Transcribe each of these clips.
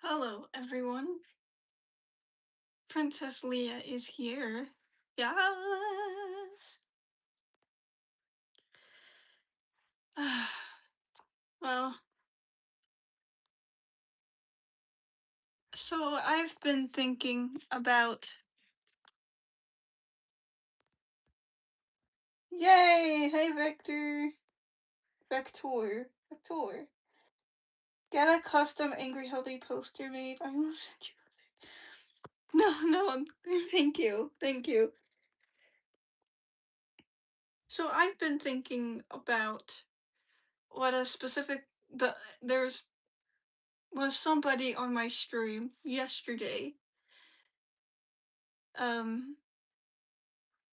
Hello, everyone. Princess Leah is here. Yes. Well, so I've been thinking about. Yay! Hey, Vector. Vector. Get a custom Angry Hubby poster made. I will send you. No, thank you. So I've been thinking about what a specific there's was somebody on my stream yesterday um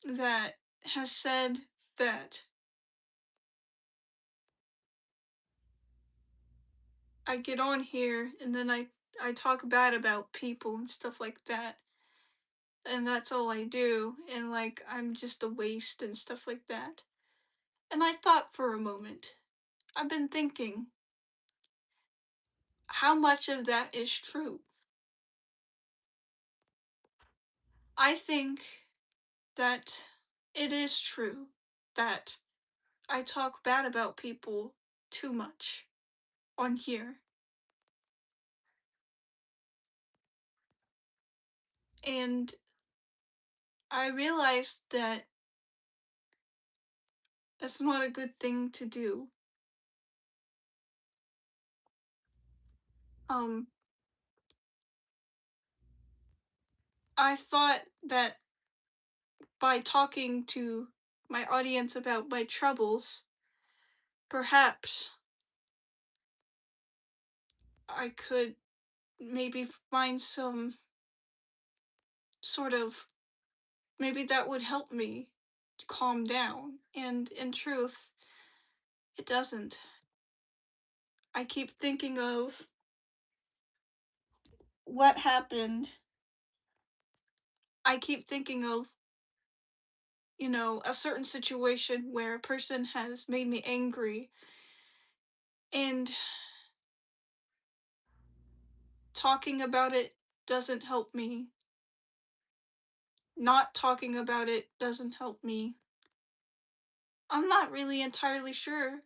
that has said that I get on here and then I talk bad about people and stuff like that. And that's all I do. And like, I'm just a waste and stuff like that. And I thought for a moment, I've been thinking, how much of that is true? I think that it is true that I talk bad about people too much on here. And I realized that that's not a good thing to do. Um, I thought that by talking to my audience about my troubles, perhaps I could maybe find some sort of, maybe that would help me to calm down. And in truth, it doesn't. I keep thinking of what happened. I keep thinking of, a certain situation where a person has made me angry, and talking about it doesn't help me. Not talking about it doesn't help me. I'm not really entirely sure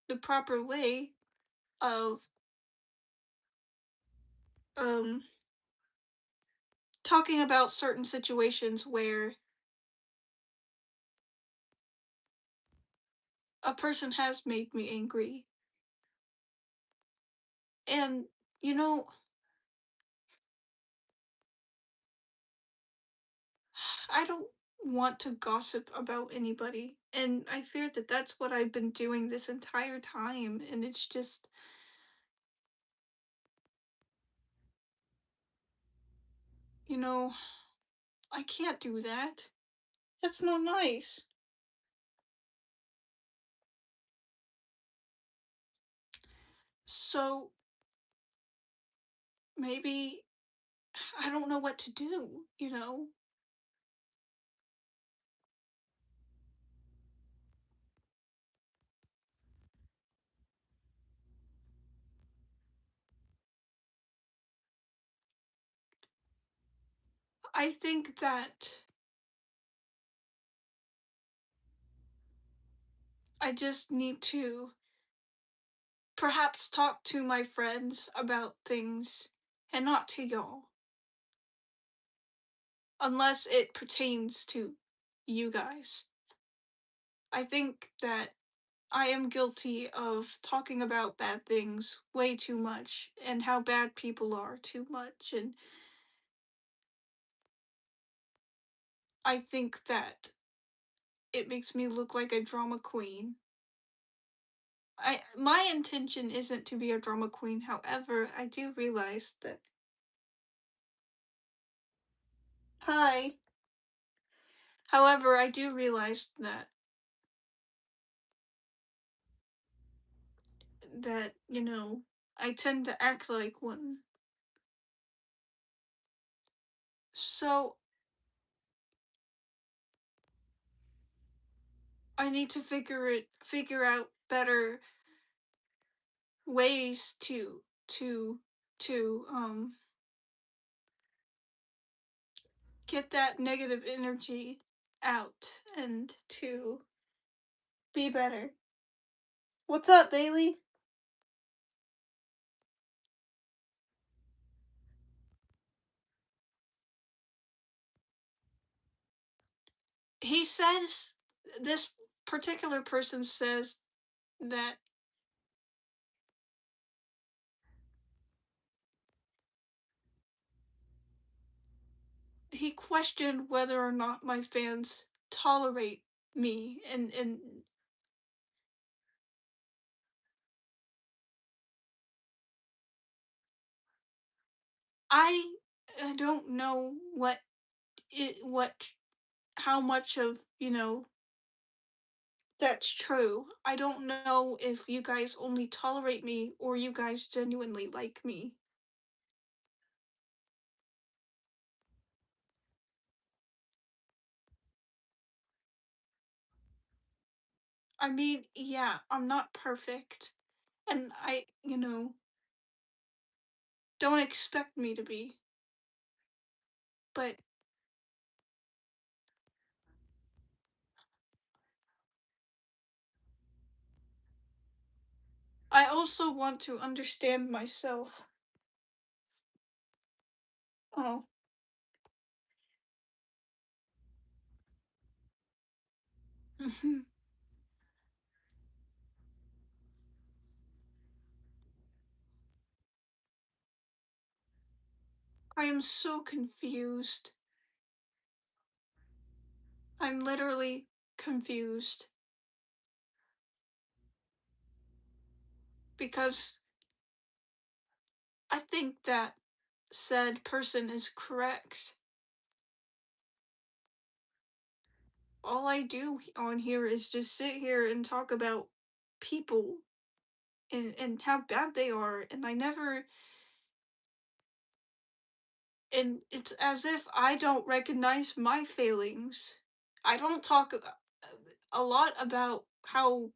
the proper way of um talking about certain situations where a person has made me angry. And you know, I don't want to gossip about anybody, and I fear that that's what I've been doing this entire time, and it's just, you know, I can't do that. That's not nice. So maybe I don't know what to do. I think that I just need to perhaps talk to my friends about things and not to y'all. Unless it pertains to you guys. I think that I am guilty of talking about bad things way too much and how bad people are too much, and I think that it makes me look like a drama queen. My intention isn't to be a drama queen, however, I do realize that hi. However, I do realize that, I tend to act like one. So, I need to figure out better ways to get that negative energy out and to be better. What's up, Bailey? He says this particular person says that he questioned whether or not my fans tolerate me and I I don't know what how much of, that's true. I don't know if you guys only tolerate me or you guys genuinely like me. I mean, yeah, I'm not perfect. And don't expect me to be. But I also want to understand myself. Oh, I am so confused. I'm literally confused because I think that said person is correct. All I do on here is just sit here and talk about people and how bad they are, and I never and it's as if I don't recognize my failings. I don't talk a lot about how,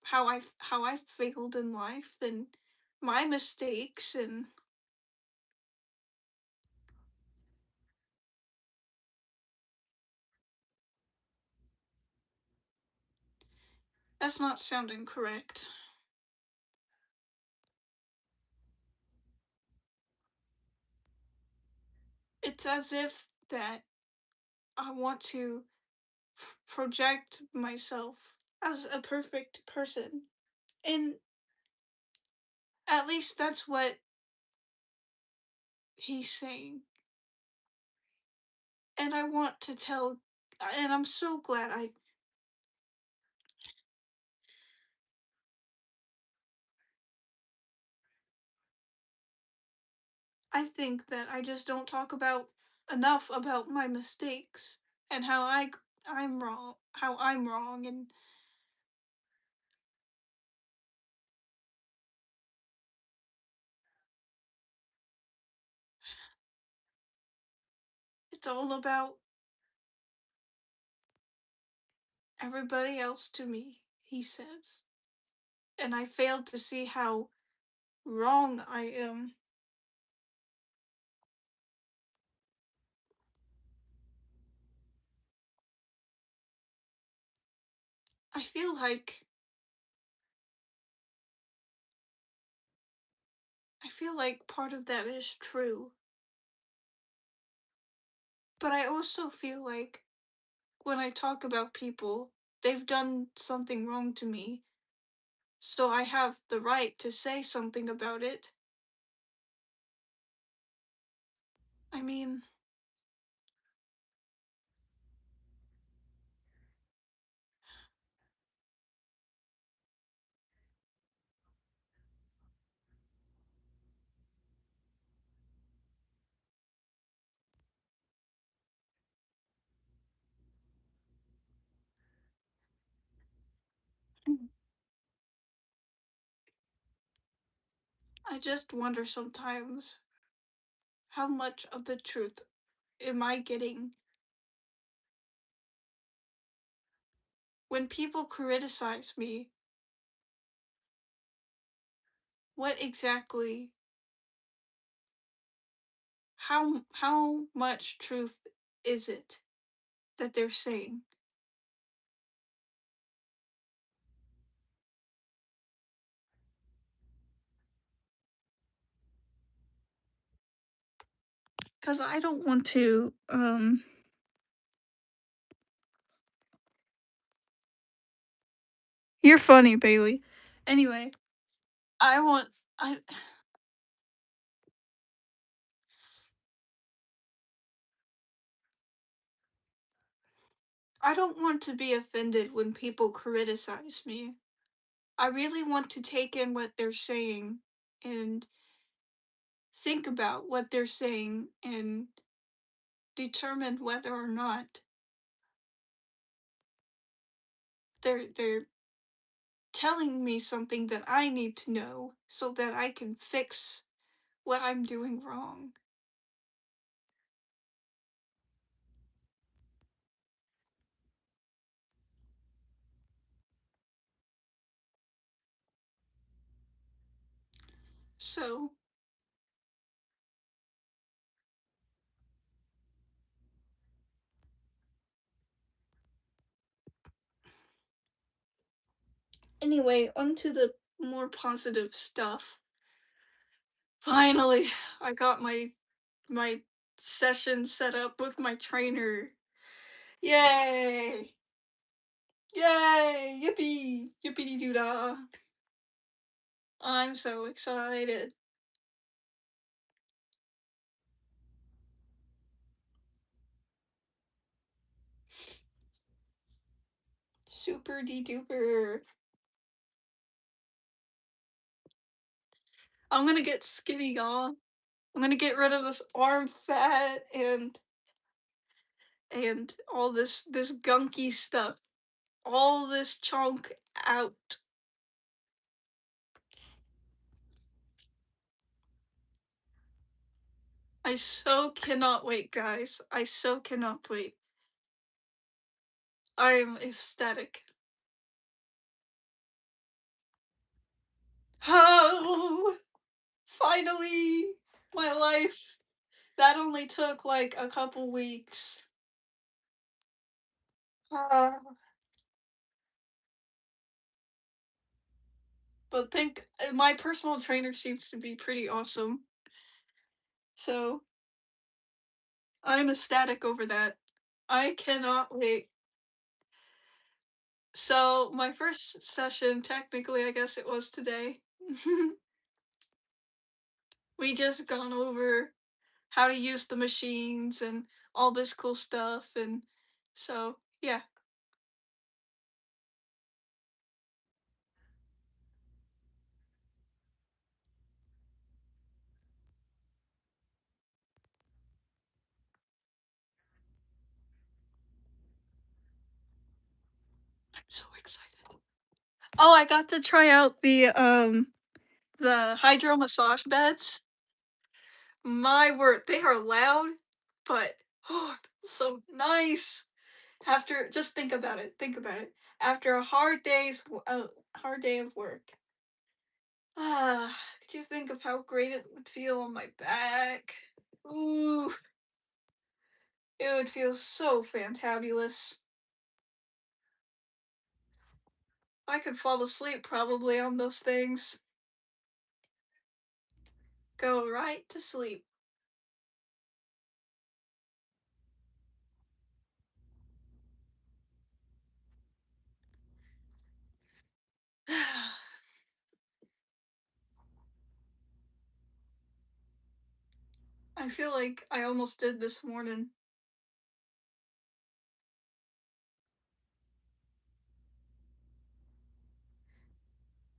how I failed in life and my mistakes, and that's not sounding correct. It's as if that I want to project myself as a perfect person. And at least that's what he's saying. And I want to tell, and I'm so glad I think that I just don't talk about enough about my mistakes and how I'm wrong, and it's all about everybody else to me, he says. And I failed to see how wrong I am. I feel like part of that is true. But I also feel like when I talk about people, they've done something wrong to me, so I have the right to say something about it. I mean, I just wonder sometimes how much of the truth am I getting when people criticize me? What exactly, how much truth is it that they're saying? Cuz I don't want to you're funny, Bailey. Anyway, I want I I don't want to be offended when people criticize me. I really want to take in what they're saying and think about what they're saying and determine whether or not they're telling me something that I need to know so that I can fix what I'm doing wrong. So, anyway, onto the more positive stuff. Finally, I got my session set up with my trainer. Yay! Yay! Yippee! Yippee doo dah! I'm so excited. Super de duper. I'm gonna get skinny, y'all. I'm gonna get rid of this arm fat and all this gunky stuff. All this chunk out. I so cannot wait, guys. I so cannot wait. I'm ecstatic. Oh, finally, my life. That only took like a couple weeks. Ah, but think my personal trainer seems to be pretty awesome. So I'm ecstatic over that. I cannot wait. So my first session, technically, I guess it was today. We just gone over how to use the machines and all this cool stuff, and so yeah. I'm so excited. Oh, I got to try out the hydro massage beds. My word, they are loud, but oh, so nice. After just think about it. Think about it. After a hard day of work. Ah, could you think of how great it would feel on my back? Ooh, it would feel so fantabulous. I could fall asleep probably on those things. Go right to sleep. I feel like I almost did this morning.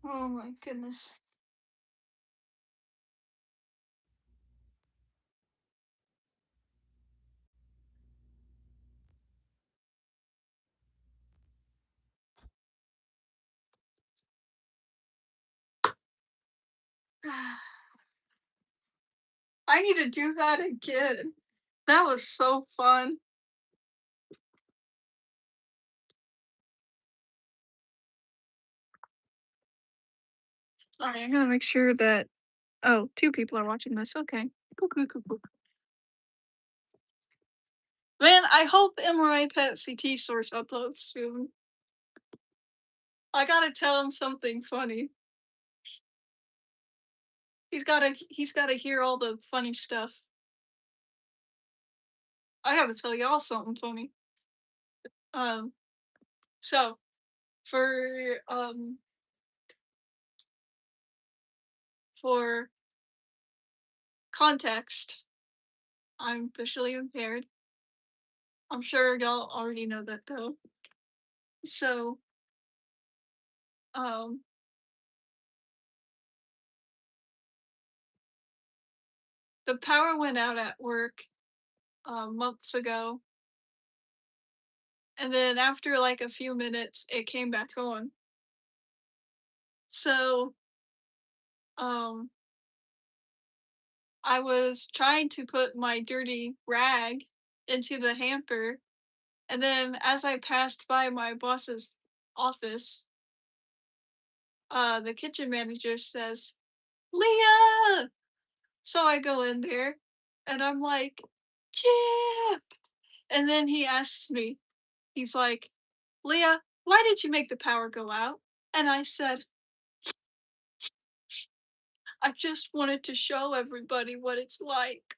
Oh my goodness. I need to do that again. That was so fun. Alright, I'm gonna make sure that oh, 2 people are watching this, okay. Cool, cool, cool, cool. Man, I hope MRI PET CT source uploads soon. I gotta tell him something funny. He's gotta hear all the funny stuff. I gotta tell y'all something funny. Um, so for context, I'm visually impaired. I'm sure y'all already know that though. So, um, the power went out at work months ago, and then after like a few minutes, it came back on. So, um, I was trying to put my dirty rag into the hamper, and then as I passed by my boss's office, the kitchen manager says, "Leah!" So I go in there, and I'm like, "Chip!" And then he asks me, he's like, "Leah, why did you make the power go out?" And I said, "I just wanted to show everybody what it's like."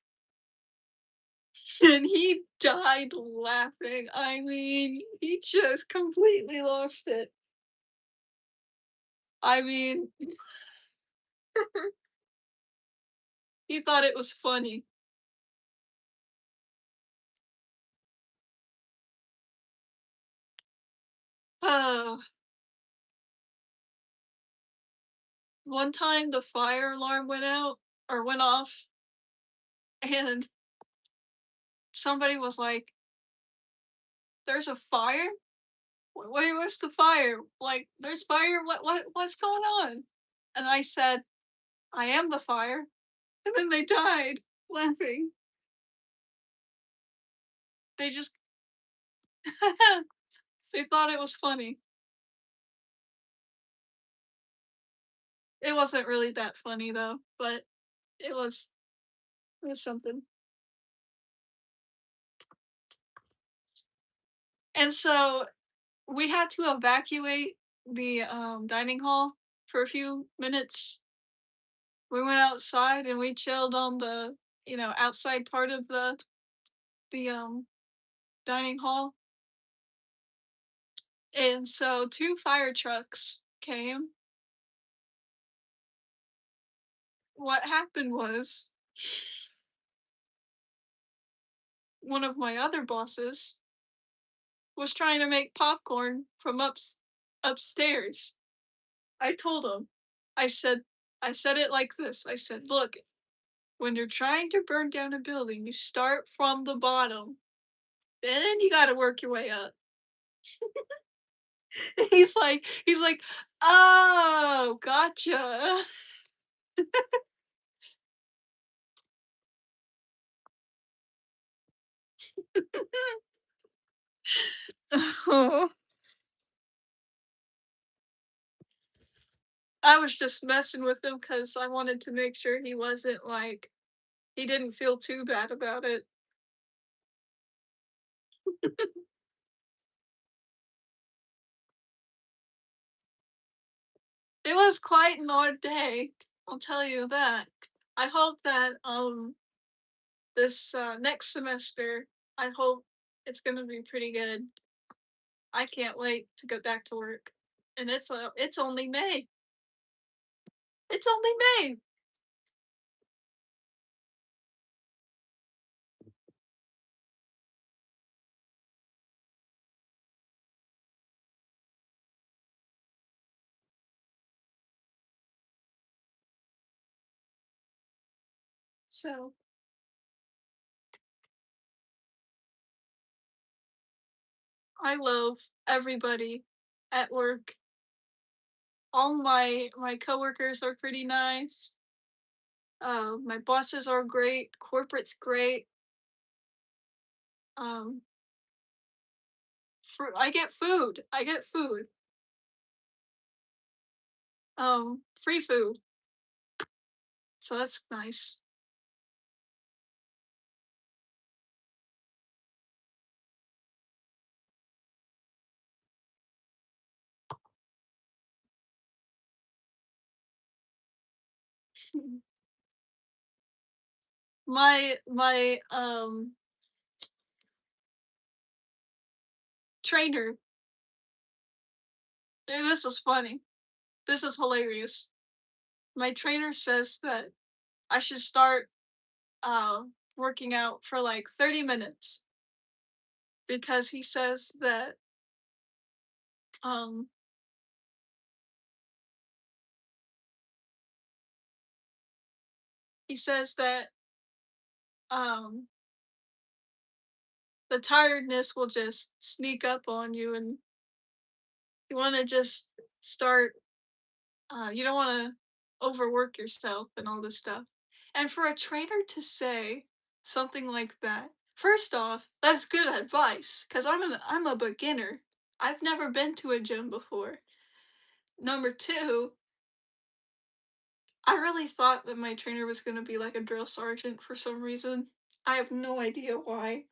And he died laughing. I mean, he just completely lost it. I mean, he thought it was funny. Uh, one time the fire alarm went out or went off, and somebody was like, "There's a fire? Wait, what's the fire? Like, there's fire? What's going on?" And I said, "I am the fire." And then they died laughing. They just they thought it was funny. It wasn't really that funny though, but it was it was something. And so we had to evacuate the dining hall for a few minutes. We went outside and we chilled on the, outside part of the dining hall. And so two fire trucks came. What happened was one of my other bosses was trying to make popcorn from upstairs. I told him. I said I said it like this. I said, "Look, when you're trying to burn down a building, you start from the bottom. Then you got to work your way up." He's like, "Oh, gotcha." Oh, I was just messing with him cuz I wanted to make sure he wasn't like he didn't feel too bad about it. It was quite an odd day, I'll tell you that. I hope that this next semester, I hope it's going to be pretty good. I can't wait to go back to work. And it's only May. It's only May. So, I love everybody at work. All my coworkers are pretty nice. My bosses are great. Corporate's great. Um, I get food. I get food. Free food. So that's nice. My trainer. This is funny. This is hilarious. My trainer says that I should start uh working out for like 30 minutes because um he says that um the tiredness will just sneak up on you and you want to just start you don't want to overwork yourself and all this stuff. And for a trainer to say something like that, first off, that's good advice cuz I'm a beginner. I've never been to a gym before. Number 2, I really thought that my trainer was going to be like a drill sergeant for some reason. I have no idea why.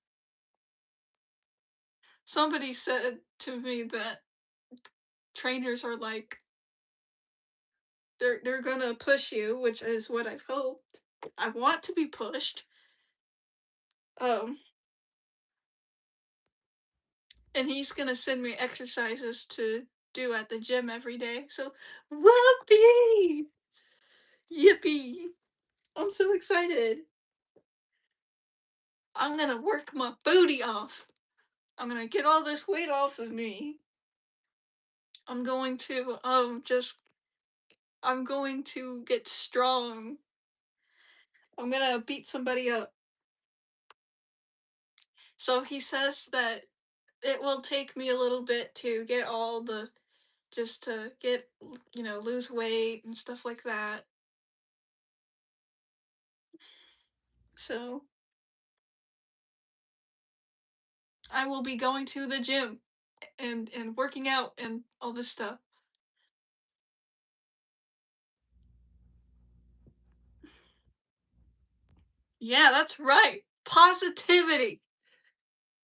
Somebody said to me that trainers are like they're gonna push you, which is what I've hoped. I want to be pushed. Um, and he's gonna send me exercises to do at the gym every day. So, whoopee! Yippee! I'm so excited. I'm gonna work my booty off. I'm gonna get all this weight off of me. I'm going to I'm going to get strong. I'm gonna beat somebody up. So he says that it will take me a little bit to get all the just to get lose weight and stuff like that. So I will be going to the gym and working out and all this stuff. Yeah, that's right. Positivity.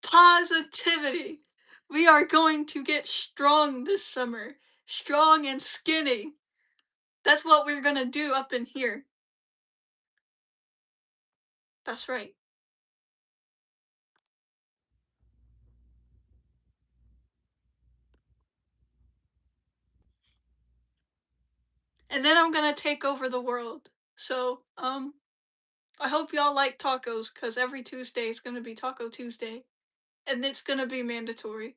Positivity. We are going to get strong this summer. Strong and skinny. That's what we're gonna do up in here. That's right. And then I'm gonna take over the world. So, I hope y'all like tacos, because every Tuesday is gonna be Taco Tuesday. And it's gonna be mandatory.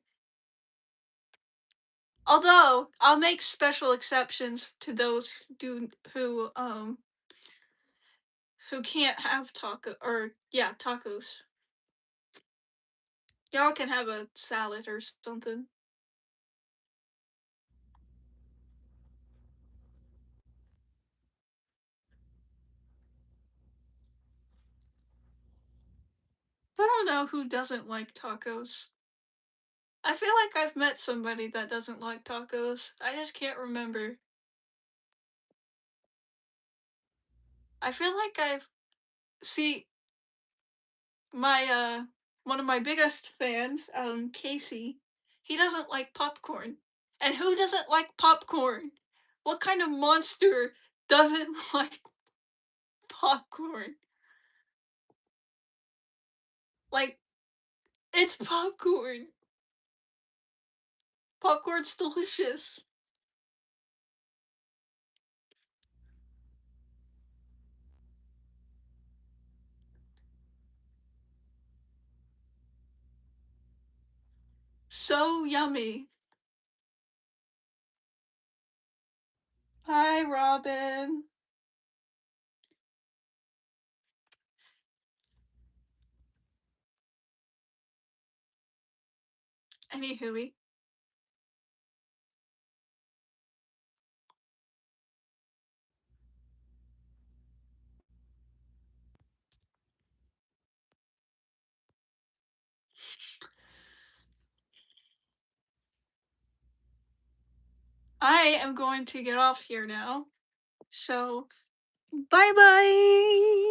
Although, I'll make special exceptions to those who can't have tacos. Y'all can have a salad or something. I don't know who doesn't like tacos. I feel like I've met somebody that doesn't like tacos. I just can't remember. I feel like I've see my one of my biggest fans, Casey, he doesn't like popcorn. And who doesn't like popcorn? What kind of monster doesn't like popcorn? Like, it's popcorn. Popcorn's delicious. So yummy. Hi, Robin. Anywho, I am going to get off here now. So Bye bye.